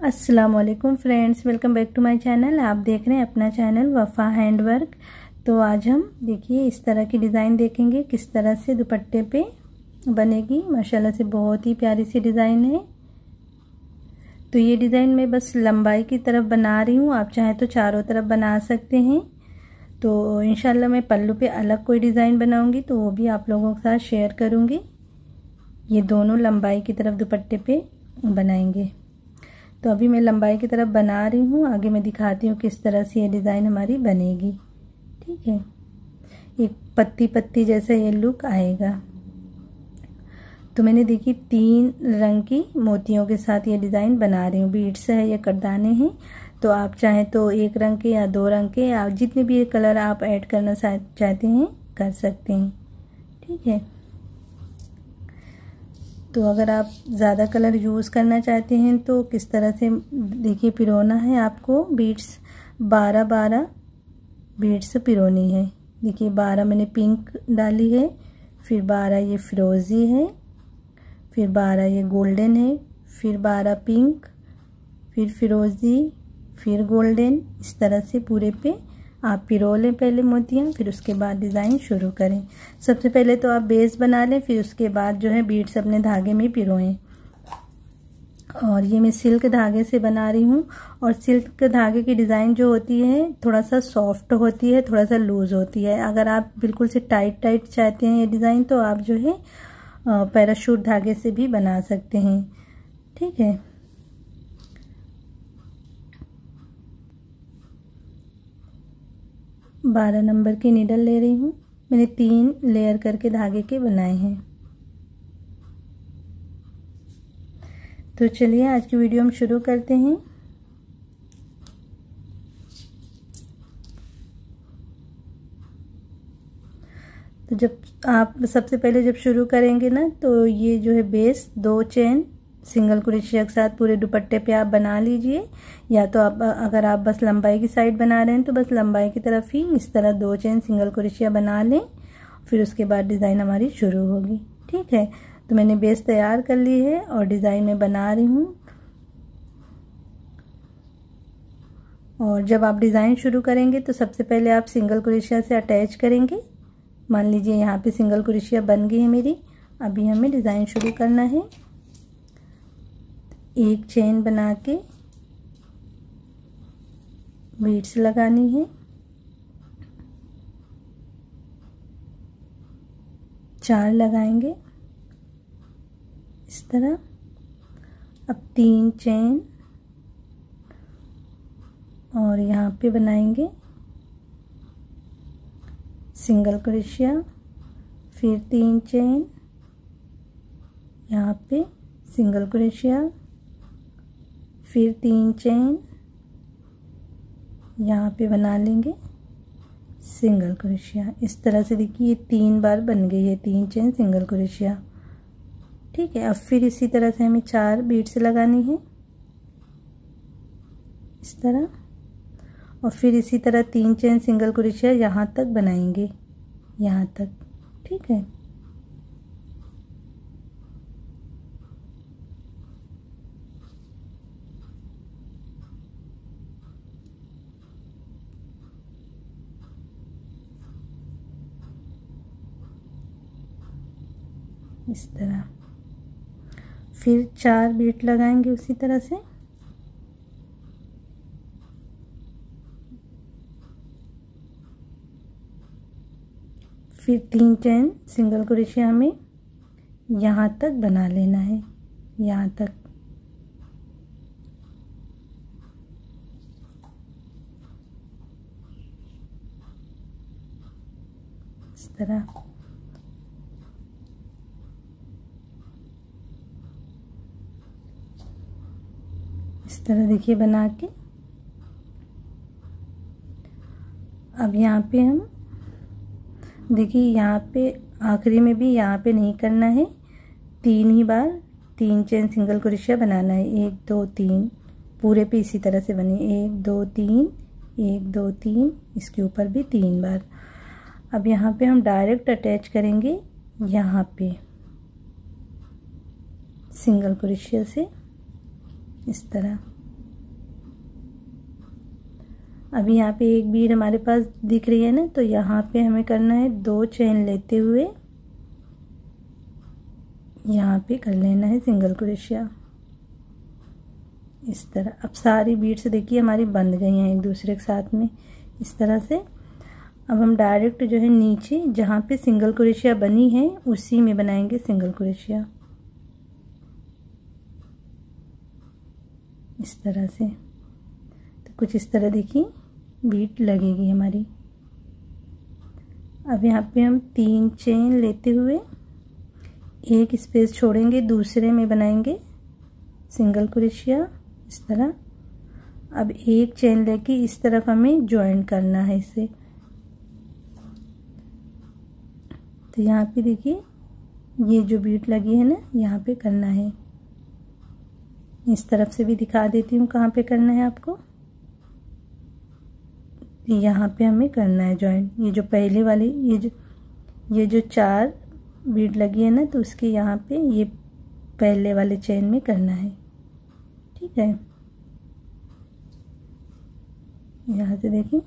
अस्सलाम वालेकुम friends, welcome back to my channel. आप देख रहे हैं अपना चैनल वफ़ा हैंडवर्क। तो आज हम देखिए इस तरह की डिज़ाइन देखेंगे किस तरह से दुपट्टे पे बनेगी। माशाल्लाह से बहुत ही प्यारी सी डिज़ाइन है। तो ये डिज़ाइन मैं बस लंबाई की तरफ बना रही हूँ, आप चाहें तो चारों तरफ बना सकते हैं। तो इंशाल्लाह मैं पल्लू पे अलग कोई डिज़ाइन बनाऊँगी तो वो भी आप लोगों के साथ शेयर करूँगी। ये दोनों लंबाई की तरफ दुपट्टे पे बनाएंगे। तो अभी मैं लंबाई की तरफ बना रही हूँ, आगे मैं दिखाती हूँ किस तरह से ये डिज़ाइन हमारी बनेगी। ठीक है, एक पत्ती पत्ती जैसा ये लुक आएगा। तो मैंने देखी 3 रंग की मोतियों के साथ ये डिज़ाइन बना रही हूँ। बीड्स है, ये करदाने हैं। तो आप चाहें तो 1 रंग के या 2 रंग के या जितने भी कलर आप ऐड करना चाहते हैं कर सकते हैं। ठीक है, तो अगर आप ज़्यादा कलर यूज़ करना चाहते हैं तो किस तरह से देखिए पिरोना है आपको। बीड्स 12 बीड्स पिरोनी है। देखिए 12 मैंने पिंक डाली है, फिर 12 ये फिरोज़ी है, फिर 12 ये गोल्डन है, फिर 12 पिंक, फिर फिरोज़ी, फिर गोल्डन। इस तरह से पूरे पे आप पिरो लें पहले मोतियाँ, फिर उसके बाद डिज़ाइन शुरू करें। सबसे पहले तो आप बेस बना लें, फिर उसके बाद जो है बीड्स अपने धागे में पिरोएं। और ये मैं सिल्क धागे से बना रही हूँ। और सिल्क धागे की डिज़ाइन जो होती है थोड़ा सा सॉफ्ट होती है, थोड़ा सा लूज़ होती है। अगर आप बिल्कुल से टाइट चाहते हैं ये डिज़ाइन तो आप जो है पैराशूट धागे से भी बना सकते हैं। ठीक है, बारह नंबर की नीडल ले रही हूँ। मैंने 3 लेयर करके धागे के बनाए हैं। तो चलिए आज की वीडियो हम शुरू करते हैं। तो जब आप सबसे पहले जब शुरू करेंगे ना तो ये जो है बेस 2 चेन सिंगल क्रोशिया के साथ पूरे दुपट्टे पे आप बना लीजिए। या तो आप अगर आप बस लंबाई की साइड बना रहे हैं तो बस लंबाई की तरफ ही इस तरह 2 चेन सिंगल क्रोशिया बना लें, फिर उसके बाद डिज़ाइन हमारी शुरू होगी। ठीक है, तो मैंने बेस तैयार कर ली है और डिज़ाइन में बना रही हूँ। और जब आप डिज़ाइन शुरू करेंगे तो सबसे पहले आप सिंगल क्रोशिया से अटैच करेंगे। मान लीजिए यहाँ पे सिंगल क्रोशिया बन गई है मेरी। अभी हमें डिज़ाइन शुरू करना है। एक चेन बना के बीड्स लगानी है। 4 लगाएंगे इस तरह। अब 3 चेन और यहाँ पे बनाएंगे सिंगल क्रोशिया, फिर 3 चेन, यहाँ पे सिंगल क्रोशिया, फिर 3 चेन, यहाँ पे बना लेंगे सिंगल क्रोशिया। इस तरह से देखिए ये 3 बार बन गई है 3 चेन सिंगल क्रोशिया। ठीक है, अब फिर इसी तरह से हमें 4 बीड्स लगानी है इस तरह। और फिर इसी तरह 3 चेन सिंगल क्रोशिया यहाँ तक बनाएंगे, यहाँ तक। ठीक है, इस तरह। फिर 4 बीट लगाएंगे उसी तरह से। फिर 3 चेन सिंगल क्रोशिया हमें यहाँ तक बना लेना है, यहाँ तक। इस तरह इस तरह देखिए बना के। अब यहाँ पे हम देखिए यहाँ पे आखिरी में भी यहाँ पे नहीं करना है, 3 ही बार 3 चेन सिंगल क्रोशिया बनाना है। 1 2 3 पूरे पे इसी तरह से बने 1 2 3 1 2 3, इसके ऊपर भी 3 बार। अब यहाँ पे हम डायरेक्ट अटैच करेंगे यहाँ पे सिंगल क्रोशिया से इस तरह। अभी यहाँ पे एक बीड हमारे पास दिख रही है ना, तो यहाँ पे हमें करना है 2 चेन लेते हुए यहाँ पे कर लेना है सिंगल क्रोशिया इस तरह। अब सारी बीड्स देखिए हमारी बंध गई हैं एक दूसरे के साथ में इस तरह से। अब हम डायरेक्ट जो है नीचे जहाँ पे सिंगल क्रोशिया बनी है उसी में बनाएंगे सिंगल क्रोशिया इस तरह से। तो कुछ इस तरह देखिए बीट लगेगी हमारी। अब यहाँ पे हम 3 चेन लेते हुए एक स्पेस छोड़ेंगे, दूसरे में बनाएंगे सिंगल क्रोशिया इस तरह। अब एक चेन लेके इस तरफ हमें ज्वाइन करना है इसे। तो यहाँ पे देखिए ये जो बीट लगी है ना यहाँ पे करना है। इस तरफ से भी दिखा देती हूँ कहाँ पे करना है आपको। यहाँ पे हमें करना है ज्वाइन। ये जो पहले वाली ये जो 4 बीट लगी है ना, तो उसके यहाँ पे ये पहले वाले चेन में करना है, ठीक है। यहाँ से देखिए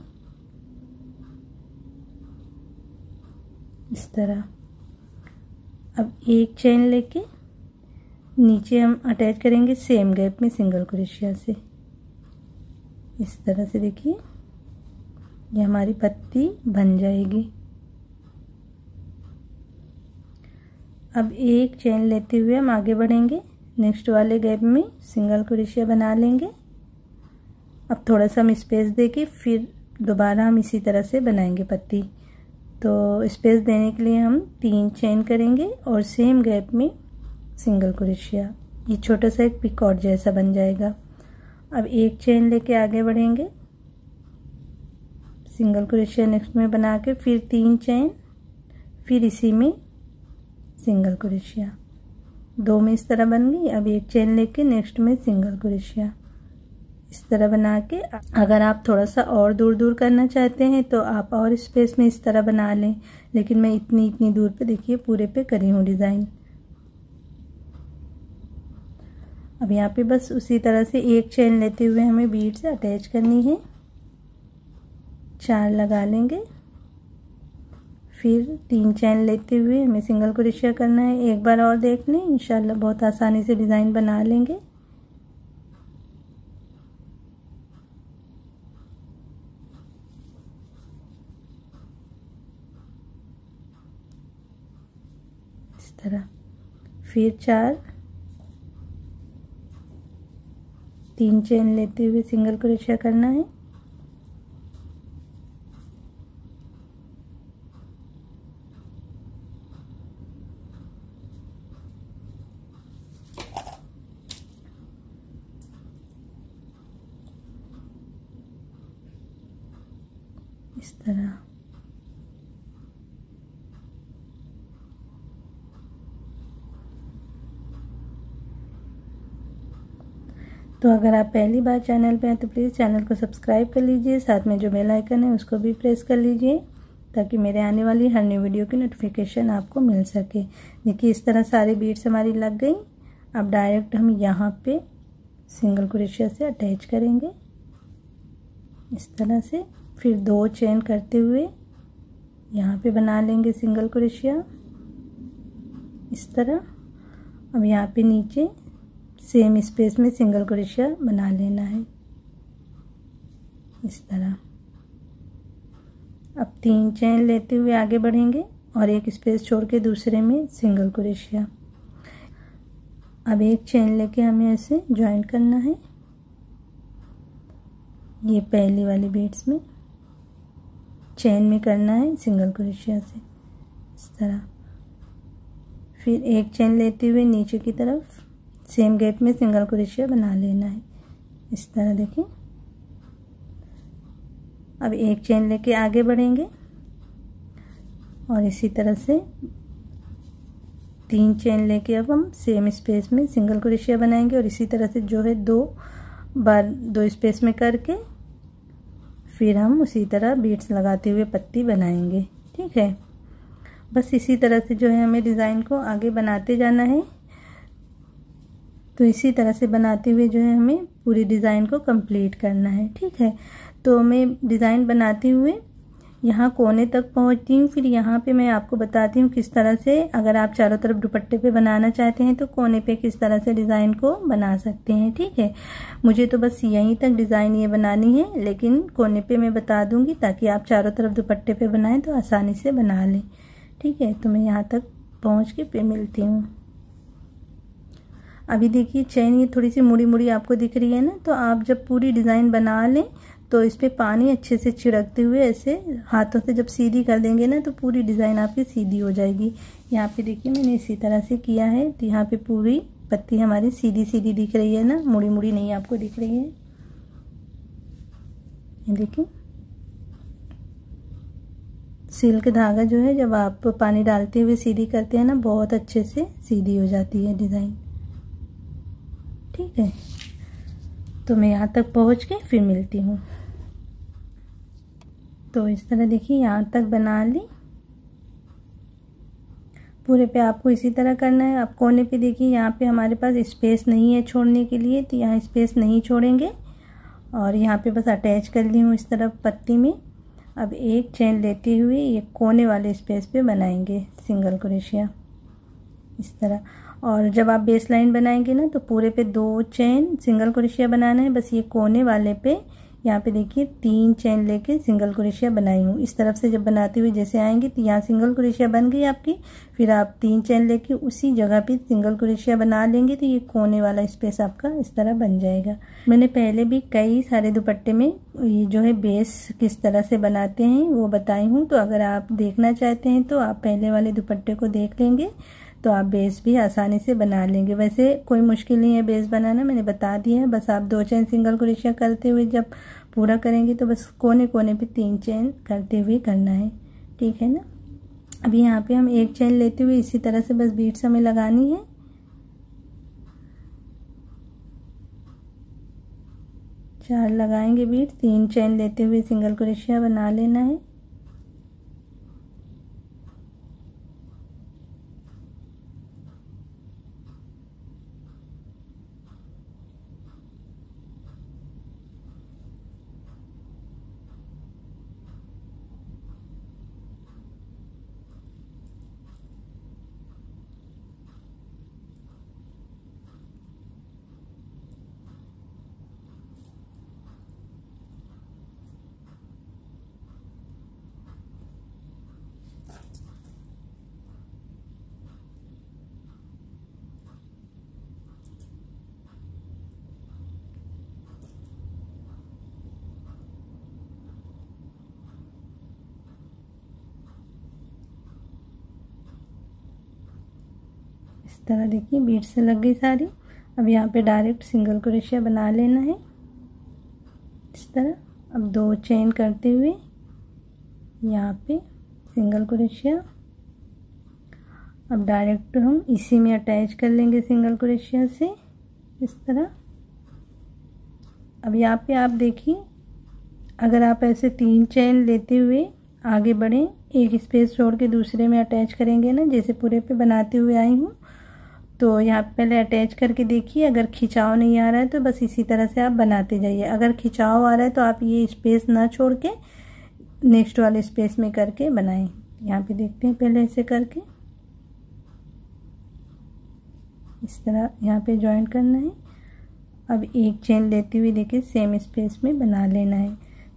इस तरह। अब एक चेन लेके नीचे हम अटैच करेंगे सेम गैप में सिंगल क्रोशिया से इस तरह से। देखिए ये हमारी पत्ती बन जाएगी। अब एक चेन लेते हुए हम आगे बढ़ेंगे, नेक्स्ट वाले गैप में सिंगल क्रोशिया बना लेंगे। अब थोड़ा सा हम स्पेस देके फिर दोबारा हम इसी तरह से बनाएंगे पत्ती। तो स्पेस देने के लिए हम 3 चेन करेंगे और सेम गैप में सिंगल क्रोशिया। ये छोटा सा एक पिकॉट जैसा बन जाएगा। अब एक चेन लेके आगे बढ़ेंगे, सिंगल क्रोशिया नेक्स्ट में बना के फिर 3 चेन, फिर इसी में सिंगल क्रोशिया। 2 में इस तरह बन गई। अब एक चेन लेके नेक्स्ट में सिंगल क्रोशिया इस तरह बना के। अगर आप थोड़ा सा और दूर दूर करना चाहते हैं तो आप और स्पेस में इस तरह बना लें, लेकिन मैं इतनी दूर पे देखिए पूरे पे करी हूँ डिज़ाइन। अब यहाँ पे बस उसी तरह से एक चेन लेते हुए हमें बीड से अटैच करनी है। 4 लगा लेंगे, फिर 3 चेन लेते हुए हमें सिंगल क्रोशिया करना है। एक बार और देख लें, इंशाल्लाह बहुत आसानी से डिज़ाइन बना लेंगे। इस तरह फिर 4, 3 चेन लेते हुए सिंगल क्रोशिया करना है। इस तरह तो अगर आप पहली बार चैनल पे हैं तो प्लीज़ चैनल को सब्सक्राइब कर लीजिए, साथ में जो बेल आइकन है उसको भी प्रेस कर लीजिए ताकि मेरे आने वाली हर न्यू वीडियो की नोटिफिकेशन आपको मिल सके। देखिए इस तरह सारी बीड्स हमारी लग गई। अब डायरेक्ट हम यहाँ पे सिंगल क्रोशिया से अटैच करेंगे इस तरह से। फिर 2 चेन करते हुए यहाँ पे बना लेंगे सिंगल क्रोशिया इस तरह। अब यहाँ पे नीचे सेम स्पेस में सिंगल क्रोशिया बना लेना है इस तरह। अब 3 चेन लेते हुए आगे बढ़ेंगे और एक स्पेस छोड़ के दूसरे में सिंगल क्रोशिया। अब एक चेन लेके हमें ऐसे ज्वाइन करना है ये पहली वाली बीड्स में, चेन में करना है सिंगल क्रोशिया से इस तरह। फिर एक चेन लेते हुए नीचे की तरफ सेम गैप में सिंगल क्रोशिया बना लेना है इस तरह। देखिए अब एक चेन लेके आगे बढ़ेंगे और इसी तरह से 3 चेन लेके अब हम सेम स्पेस में सिंगल क्रोशिया बनाएंगे और इसी तरह से जो है 2 बार 2 स्पेस में करके फिर हम उसी तरह बीड्स लगाते हुए पत्ती बनाएंगे, ठीक है। बस इसी तरह से जो है हमें डिज़ाइन को आगे बनाते जाना है। तो इसी तरह से बनाते हुए जो है हमें पूरी डिज़ाइन को कंप्लीट करना है, ठीक है। तो मैं डिज़ाइन बनाते हुए यहाँ कोने तक पहुँचती हूँ। फिर यहाँ पे मैं आपको बताती हूँ किस तरह से, अगर आप चारों तरफ दुपट्टे पे बनाना चाहते हैं तो कोने पे किस तरह से डिज़ाइन को बना सकते हैं। ठीक है, मुझे तो बस यहीं तक डिज़ाइन ये बनानी है, लेकिन कोने पे मैं बता दूँगी ताकि आप चारों तरफ दुपट्टे पे बनाएं तो आसानी से बना लें। ठीक है, तो मैं यहाँ तक पहुँच के फिर मिलती हूँ। अभी देखिए चेन ये थोड़ी सी मुड़ी मुड़ी आपको दिख रही है ना, तो आप जब पूरी डिज़ाइन बना लें तो इस पे पानी अच्छे से छिड़कते हुए ऐसे हाथों से जब सीधी कर देंगे ना तो पूरी डिज़ाइन आपकी सीधी हो जाएगी। यहाँ पे देखिए मैंने इसी तरह से किया है, तो यहाँ पे पूरी पत्ती हमारी सीधी सीधी दिख रही है ना, मुड़ी मुड़ी नहीं आपको दिख रही है। ये देखिए सिल्क धागा जो है जब आप पानी डालते हुए सीधी करते हैं ना, बहुत अच्छे से सीधी हो जाती है डिज़ाइन। ठीक है, तो मैं यहाँ तक पहुँच के फिर मिलती हूँ। तो इस तरह देखिए यहाँ तक बना ली। पूरे पे आपको इसी तरह करना है। आप कोने पे देखिए यहाँ पे हमारे पास स्पेस नहीं है छोड़ने के लिए, तो यहाँ स्पेस नहीं छोड़ेंगे और यहाँ पे बस अटैच कर ली हूँ इस तरफ पत्ती में। अब एक चेन लेते हुए ये कोने वाले स्पेस पे बनाएंगे सिंगल क्रोशिया इस तरह। और जब आप बेस लाइन बनाएंगे ना तो पूरे पे 2 चेन सिंगल क्रोशिया बनाना है। बस ये कोने वाले पे यहाँ पे देखिए 3 चेन लेके सिंगल क्रोशिया बनाई हूँ। इस तरफ से जब बनाते हुए जैसे आएंगे तो यहाँ सिंगल क्रोशिया बन गई आपकी, फिर आप 3 चेन लेके उसी जगह पे सिंगल क्रोशिया बना लेंगे तो ये कोने वाला स्पेस आपका इस तरह बन जाएगा। मैंने पहले भी कई सारे दुपट्टे में ये जो है बेस किस तरह से बनाते हैं वो बताई हूँ, तो अगर आप देखना चाहते हैं तो आप पहले वाले दुपट्टे को देख लेंगे तो आप बेस भी आसानी से बना लेंगे। वैसे कोई मुश्किल नहीं है बेस बनाना, मैंने बता दिया है। बस आप 2 चेन सिंगल क्रोशिया करते हुए जब पूरा करेंगे तो बस कोने कोने पे 3 चेन करते हुए करना है। ठीक है ना। अभी यहाँ पे हम 1 चेन लेते हुए इसी तरह से बस बीट्स हमें लगानी है। चार लगाएंगे बीट, 3 चेन लेते हुए सिंगल क्रोशिया बना लेना है। इस तरह देखिए बीट से लग गई सारी। अब यहाँ पे डायरेक्ट सिंगल क्रोशिया बना लेना है इस तरह। अब 2 चेन करते हुए यहाँ पे सिंगल क्रोशिया। अब डायरेक्ट हम इसी में अटैच कर लेंगे सिंगल क्रोशिया से इस तरह। अब यहाँ पे आप देखिए अगर आप ऐसे 3 चेन लेते हुए आगे बढ़ें, एक स्पेस छोड़ के दूसरे में अटैच करेंगे ना, जैसे पूरे पे बनाते हुए आई हूँ, तो यहाँ पे पहले अटैच करके देखिए। अगर खिंचाव नहीं आ रहा है तो बस इसी तरह से आप बनाते जाइए। अगर खिंचाव आ रहा है तो आप ये स्पेस ना छोड़ के नेक्स्ट वाले स्पेस में करके बनाएं। यहाँ पे देखते हैं पहले ऐसे करके इस तरह यहाँ पे जॉइंट करना है। अब 1 चेन लेते हुए देखिए सेम स्पेस में बना लेना है।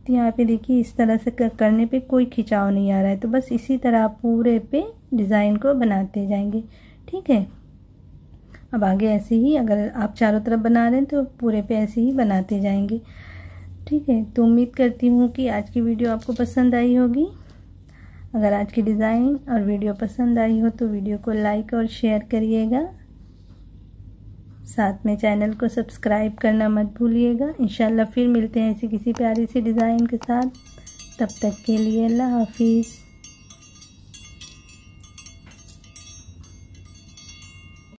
तो यहाँ पे देखिए इस तरह से करने पे कोई खिंचाव नहीं आ रहा है, तो बस इसी तरह आप पूरे पे डिज़ाइन को बनाते जाएंगे। ठीक है। अब आगे ऐसे ही अगर आप चारों तरफ बना रहे हैं तो पूरे पे ऐसे ही बनाते जाएंगे। ठीक है। तो उम्मीद करती हूँ कि आज की वीडियो आपको पसंद आई होगी। अगर आज की डिज़ाइन और वीडियो पसंद आई हो तो वीडियो को लाइक और शेयर करिएगा। साथ में चैनल को सब्सक्राइब करना मत भूलिएगा। इंशाल्लाह फिर मिलते हैं ऐसी किसी प्यारी सी डिज़ाइन के साथ। तब तक के लिए अल्लाह हाफिज़।